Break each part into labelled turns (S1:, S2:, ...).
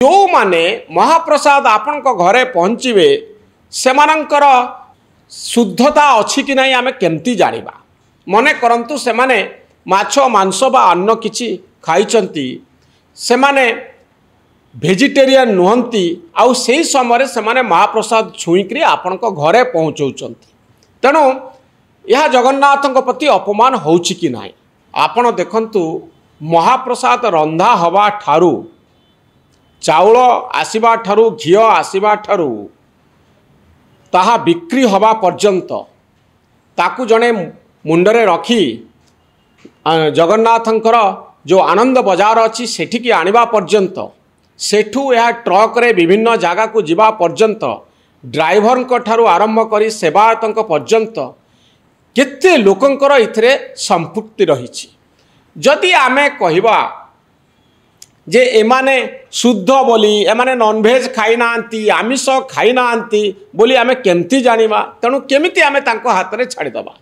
S1: जो माने महाप्रसाद आपण घरे पहुँचे सेमानंकर शुद्धता अच्छी कि नहीं आमे केमती जानिबा। मने करंतु से माने माछ मांस बा अन्न किछि खाइचंती से माने वेजिटेरियन नुहंती आउ सेही समय से माने महाप्रसाद छुईकरी आपण घरे पहुँचौचंती। तेणु यह जगन्नाथ प्रति अपमान होउछि कि नाही। आपण देखंतु महाप्रसाद रंधा हवा ठारू चाउल आसीबा ठारू घिओ आसीबा ठारू ताहा बिक्री हवा पर्यंत ताकू जड़े मुंडरे रखी जगन्नाथंकर जो आनंद बजार अच्छी सेठिकी आनिबा पर्यंत सेठू यह ट्रक रे विभिन्न जगह को जिबा पर्यंत ड्राइवर ठारू आरंभ करी सेवायतंक पर्यंत केते लोकंकर इथरे संपुक्ति रही। जदि आमे कहिबा जे एमाने शुद्ध बोली एमाने नॉनवेज खाई नांती आमिष खाई नांती बोली आमे केमती जानिबा। तेणु केमिति आमे तांको हाथ रे छाड़ी दबा।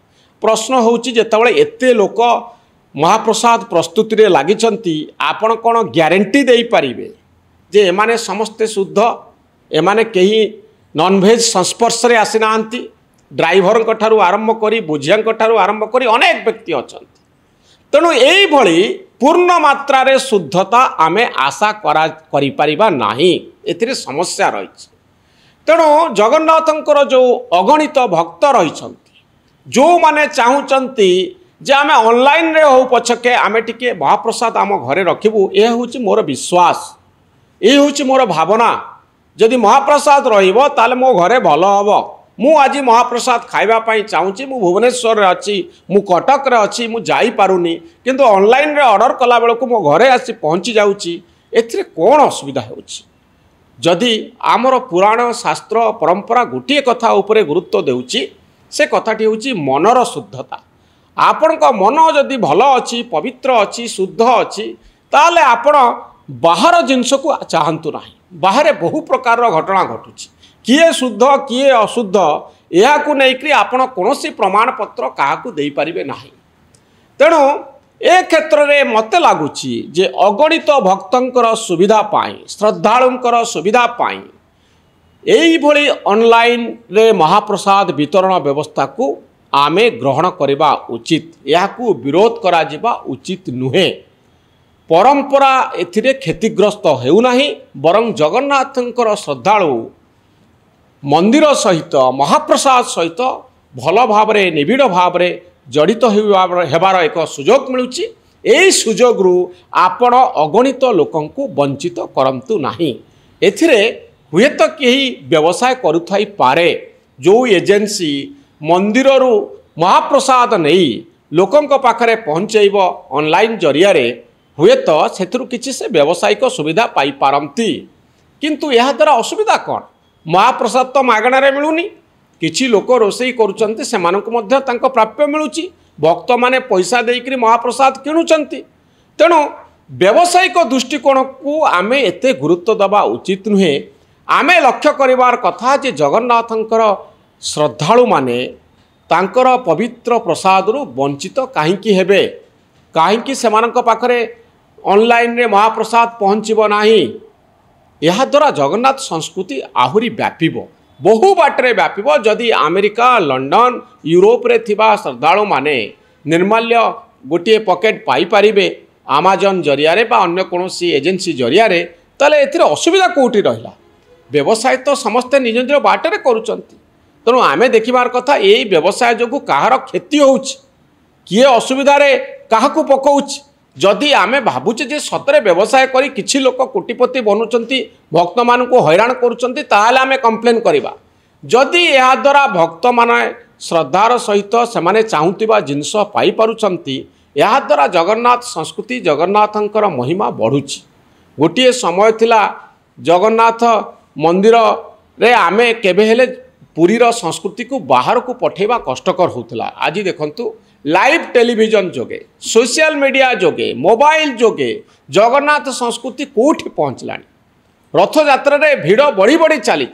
S1: प्रश्न होउची जेतेबेले एते लोक महाप्रसाद प्रस्तुति रे लागिचंती आपण कोन ग्यारंटी देई परिबे जे एमाने समस्ते शुद्ध एमाने केही नॉनवेज संस्पर्श रे आसी नांती। ड्राइवर को ठारू आरंभ करी बुझिया को ठारू आरंभ करी अनेक व्यक्ति अछंती। तेणु एई भली पूर्ण मात्रा रे शुद्धता आमे आशा करि परिबा नाही। एथिरे समस्या रही। तेणु जगन्नाथंकर जो अगणित भक्त रही जो माने चाहूचंती जे आमे ऑनलाइन रे हो पछके आमे टिके महाप्रसाद आम घरे रखिबू ए होची मोर विश्वास ए होची मोर भावना। जदि महाप्रसाद रहिबो ताले मो घरे भलो हबो। मु आज महाप्रसाद खाइबा पई चाहूची मु भुवनेश्वर रे अछि मु कटक रे अछि मु जाई पारुनी किंतु ऑनलाइन रे ऑर्डर कला बेलको मो घरे आसी पहुंची जाउची एथिरे कोन असुविधा होउची। जदि आमर पुराण शास्त्र परंपरा गोटे कथा उपरे गुरुत्व देउची से कथाटी होउची मनर शुद्धता। आपण को मन जदि भलो अछि पवित्र अछि शुद्ध अछि ताले आपण बाहर जिनस को चाहंतु नाही। बाहर बहु प्रकार घटना घटुची किए शुद्ध किए अशुद्ध यह को लेकर आपण कौन प्रमाण पत्र क्या दे पारे ना। तेणु ए क्षेत्र में मत लगुच जे अगणित भक्तंकर सुविधा पाई श्रद्धालुंकर सुविधा पाई यही भली ऑनलाइन रे महाप्रसाद वितरण व्यवस्था को आमे ग्रहण करवा उचित। यह को विरोध करा जिबा उचित नुहे। परंपरा एथिरे क्षतिग्रस्त हेउनाही बरं जगन्नाथंकर श्रद्धालु मंदिर सहित महाप्रसाद सहित भल भाव निबिड़ भाव जड़ित होबार एक सुजोग मिलूची। यही सुजोगरू आपण अगणित लोकंकु वंचित करंतु नाही। एथिरे हुएत कहीं व्यवसाय करुथाई पारे जो एजेंसी मंदिररू महाप्रसाद नहीं लोकंक पाखरे पहुँचैब ऑनलाइन जरिया हुएत सेथुरु किछि से व्यावसायिक सुविधा पाई पारंती। किंतु यह द्वारा असुविधा कौन? महाप्रसाद तो मागणार मिलूनी किछि लोक रोषेई करुचंती सेमानकु मध्य तांको प्राप्य मिलूची भक्त माने पैसा देइकरी महाप्रसाद किणुचंती। तेणु व्यावसायिक दृष्टिकोण को आमे एते गुरुत्व दबा उचित नुहे। आमे लक्ष्य करिवार कथा जे जगन्नाथंकर श्रद्धालु माने तांकर पवित्र प्रसादरू वंचित काहींकी हेबे काहींकी सेमानक पाखरे ऑनलाइन रे महाप्रसाद पहुँचब नाही। यह द्वारा जगन्नाथ संस्कृति आहुरी व्यापीब बहु बाटरे व्यापीब। जदि अमेरिका लंडन यूरोप रे थिबा श्रद्धालु माने निर्माल्य गोटे पकेट पाई पारिबे अमेजन जरिया रे बा अन्य कोनोसी एजेंसी जरिया रे ताले एथिरे असुविधा कोठी रहिला। व्यवसाय तो समस्ते निज निज बाटरे करूचंती। तेणु आमे देखिबार कथा एई व्यवसाय जोगु काहार क्षति होउछि किए असुविधा रे काहाकू पकाउछि। जदि आमे भावुचे जे सतरे व्यवसाय करी किछि लोक कोटिपति बनुचंती भक्त मानकु हैरान करूचंती ताहाले आमे कंप्लेन करिबा। जदि या द्वारा भक्त माने श्रद्धार सहित सेमाने चाहुतिबा जिनस पाई पारुचंती या द्वारा जगन्नाथ संस्कृति जगन्नाथंकर महिमा बढ़ुछि। गोटे समय थिला जगन्नाथ मंदिर रे आमे केबे हेले पुरीर संस्कृति को बाहर को पठेबा कष्टकर होउतला। आज देखंतु लाइव टेलीविजन जोगे सोशल मीडिया जोगे मोबाइल जोगे जगन्नाथ संस्कृति कोठी पहुँचलानी। रथ यात्रा रे भिड़ बढ़ी बढ़ी चली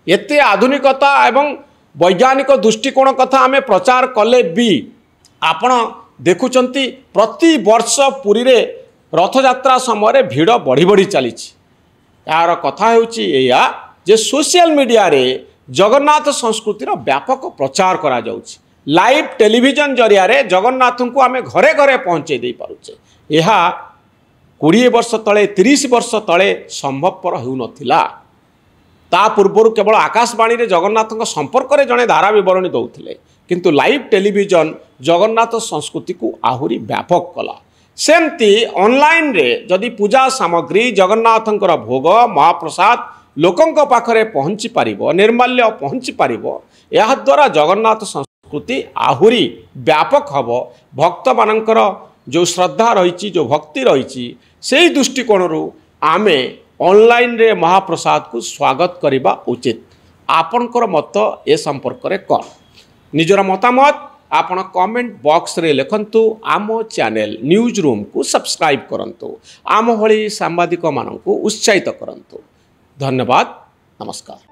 S1: एते आधुनिकता एवं वैज्ञानिक दृष्टिकोण कथा आमे प्रचार कले भी आपण देखुचंती प्रति वर्ष पुरी रे रथ यात्रा समय भिड़ बढ़ी बढ़ी चली यार कथा होउची एया जे सोशल मीडिया रे जगन्नाथ संस्कृतिर व्यापक प्रचार करा जाउची। लाइव टेलीविजन जरिया रे जगन्नाथ को आमे घरे घरे पहुँचे दे पारुचे। यह 20 वर्ष तले 30 वर्ष तले संभवपर हेउ नथिला। ता पूर्व केवल आकाशवाणी रे जगन्नाथ संपर्क में जड़े धारा बरणी दौले, किंतु लाइव टेलीविजन जगन्नाथ संस्कृति को आहुरी व्यापक कला। सेमती ऑनलाइन रे जदि पूजा सामग्री जगन्नाथंकर भोग महाप्रसाद लोकंक पाखरे पहुँची पारिबो, निर्माल्य पहुँची पारिबो, यह द्वारा जगन्नाथ संस्कृति आहुरी व्यापक हबो। भक्त मानकर जो श्रद्धा रही, जो भक्ति रही, से दृष्टिकोण आमे ऑनलाइन रे महाप्रसाद को स्वागत करने उचित। आपणकर मत ए संपर्क रे कौन? निजर मतामत आपण कमेंट बॉक्स रे लिखंतु। आम चैनल न्यूज रूम को सब्सक्राइब करंतु। आम भली सांबादिक मानक उत्साहित करंतु। धन्यवाद, नमस्कार।